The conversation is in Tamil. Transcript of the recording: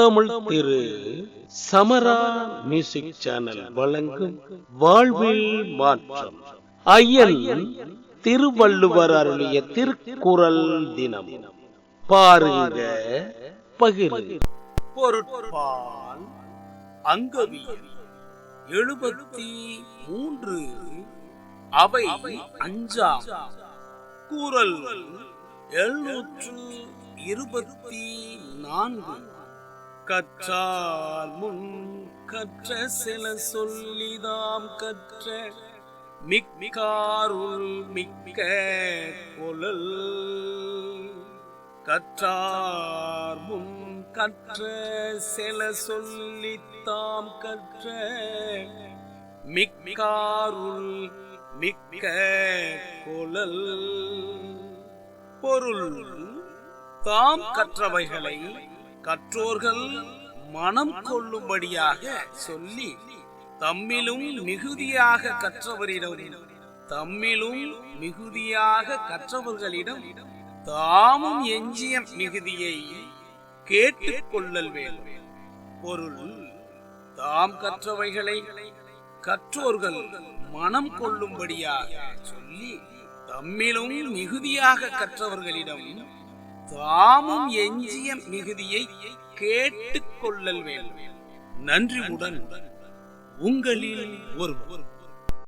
தமிழ் திரு சமரா மியூசிக் சேனல் வழங்கும் வாழ்வில் மாற்றம் ஐயன் திருவள்ளுவர் அருளிய திருக்குறள் தினம். பாருங்க, பகிரு. பொருட்பால் அங்கவியல் 73 அவை அஞ்சாம் குறள் 724 கற்றால் முன் கற்ற சில சொல்லிதாம் கற்ற மிக்காருள் மிக்க கொளல். கற்றார் முன் கற்ற சில சொல்லித்தாம் கற்ற மிக்காருள் மிக்க கொளல். பொருள்: தாம் கற்றவைகளை கற்றோர்கள் மனம் கொள்ளும்படியாக சொல்லி தம்மிலும் மிகுதியாக கற்றவர்களிடம் தாமும் எஞ்சிய மிகுதியை கேட்டுக் கொள்ளல் வேண்டும். பொருள்: தாம் கற்றவைகளை கற்றோர்கள் மனம் கொள்ளும்படியாக சொல்லி தம்மிலும் மிகுதியாக கற்றவர்களிடம் தாமும் எஞ்சிய மிகுதியை கேட்டுக் கொள்ளல் வேண்டும். நன்றியுடன் உங்களில் ஒருவர்.